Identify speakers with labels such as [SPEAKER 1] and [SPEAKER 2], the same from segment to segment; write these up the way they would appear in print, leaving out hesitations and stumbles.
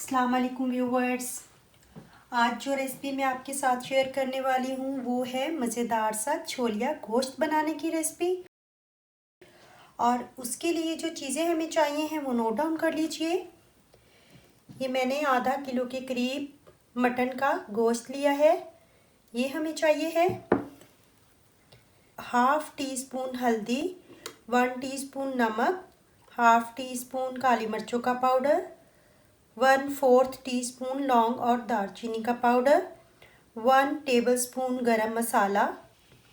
[SPEAKER 1] अस्सलाम वालेकुम व्यूवर्स। आज जो रेसिपी मैं आपके साथ शेयर करने वाली हूँ वो है मज़ेदार सा छोलिया गोश्त बनाने की रेसिपी। और उसके लिए जो चीज़ें हमें चाहिए हैं वो नोट डाउन कर लीजिए। ये मैंने आधा किलो के करीब मटन का गोश्त लिया है। ये हमें चाहिए है हाफ़ टी स्पून हल्दी, 1 टीस्पून नमक, हाफ़ टी स्पून काली मिर्चों का पाउडर, 1/4 टीस्पून लौंग और दालचीनी का पाउडर, 1 टेबलस्पून गरम मसाला,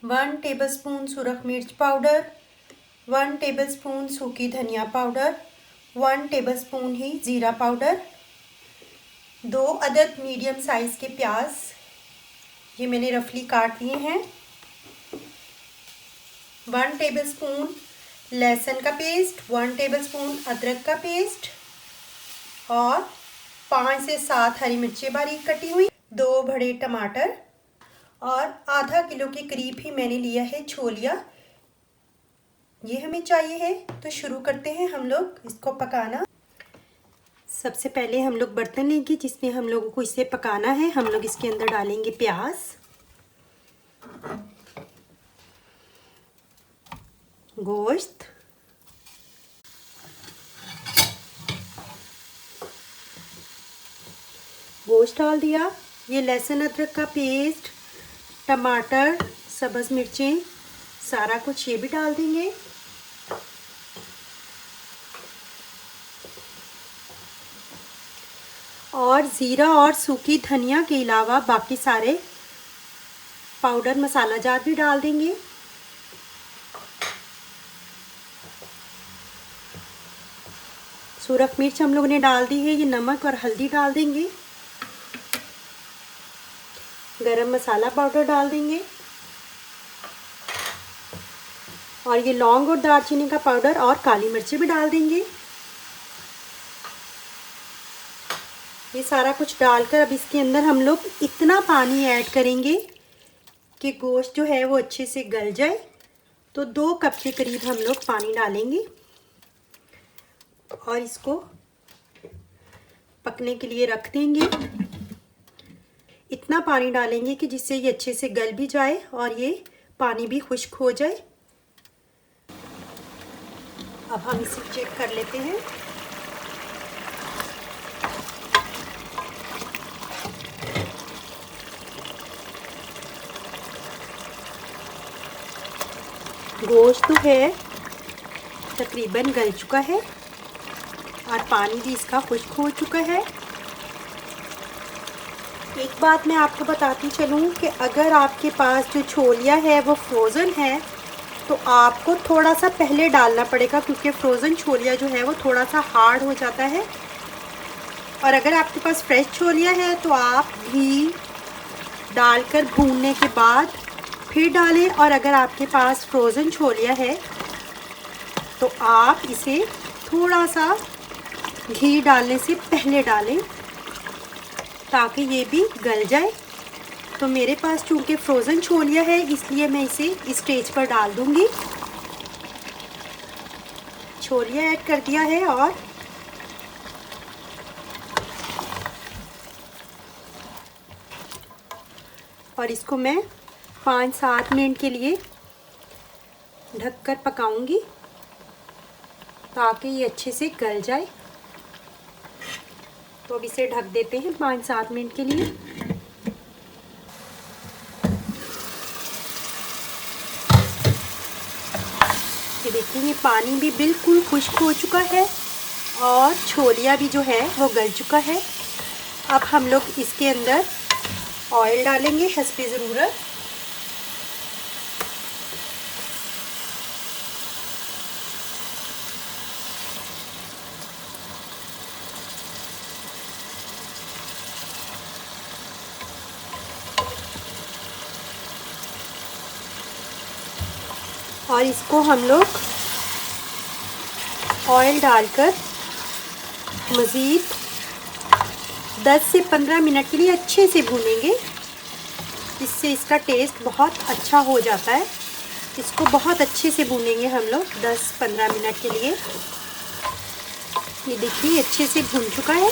[SPEAKER 1] 1 टेबलस्पून सुरख मिर्च पाउडर, 1 टेबलस्पून सूखी धनिया पाउडर, 1 टेबलस्पून ही ज़ीरा पाउडर, 2 अदद मीडियम साइज़ के प्याज, ये मैंने रफली काट लिए हैं, 1 टेबलस्पून लहसुन का पेस्ट, 1 टेबलस्पून अदरक का पेस्ट और 5 से 7 हरी मिर्चें बारीक कटी हुई, 2 बड़े टमाटर और आधा किलो के करीब ही मैंने लिया है छोलिया। ये हमें चाहिए है। तो शुरू करते हैं हम लोग इसको पकाना। सबसे पहले हम लोग बर्तन लेंगे जिसमें हम लोगों को इसे पकाना है। हम लोग इसके अंदर डालेंगे प्याज, गोश्त, डाल दिया, ये लहसुन अदरक का पेस्ट, टमाटर, सब्ज़ मिर्चें, सारा कुछ ये भी डाल देंगे। और ज़ीरा और सूखी धनिया के अलावा बाकी सारे पाउडर मसाला जार भी डाल देंगे। सुरख मिर्च हम लोगों ने डाल दी है, ये नमक और हल्दी डाल देंगे। गरम मसाला पाउडर डाल देंगे और ये लौंग और दालचीनी का पाउडर और काली मिर्ची भी डाल देंगे। ये सारा कुछ डालकर अब इसके अंदर हम लोग इतना पानी ऐड करेंगे कि गोश्त जो है वो अच्छे से गल जाए। तो 2 कप के करीब हम लोग पानी डालेंगे और इसको पकने के लिए रख देंगे। इतना पानी डालेंगे कि जिससे ये अच्छे से गल भी जाए और ये पानी भी खुश्क हो जाए। अब हम इसे चेक कर लेते हैं। गोश्त तो है तकरीबन गल चुका है और पानी भी इसका खुश्क हो चुका है। एक बात मैं आपको बताती चलूँ कि अगर आपके पास जो छोलिया है वो फ्रोज़न है तो आपको थोड़ा सा पहले डालना पड़ेगा, क्योंकि फ्रोज़न छोलिया जो है वो थोड़ा सा हार्ड हो जाता है। और अगर आपके पास फ्रेश छोलिया है तो आप घी डालकर भूनने के बाद फिर डालें, और अगर आपके पास फ्रोज़न छोलिया है तो आप इसे थोड़ा सा घी डालने से पहले डालें ताकि ये भी गल जाए। तो मेरे पास चूँकि फ्रोज़न छोलिया है इसलिए मैं इसे इस स्टेज पर डाल दूँगी। छोलिया ऐड कर दिया है और इसको मैं 5-7 मिनट के लिए ढककर पकाऊंगी ताकि ये अच्छे से गल जाए। तो अब इसे ढक देते हैं 5-7 मिनट के लिए। ये देखिए ये पानी भी बिल्कुल खुश्क हो चुका है और छोलिया भी जो है वो गल चुका है। अब हम लोग इसके अंदर ऑयल डालेंगे हस्बे ज़रूरत। और इसको हम लोग ऑयल डालकर मज़ीद 10 से 15 मिनट के लिए अच्छे से भूनेंगे। इससे इसका टेस्ट बहुत अच्छा हो जाता है। इसको बहुत अच्छे से भूनेंगे हम लोग 10-15 मिनट के लिए। ये देखिए अच्छे से भून चुका है।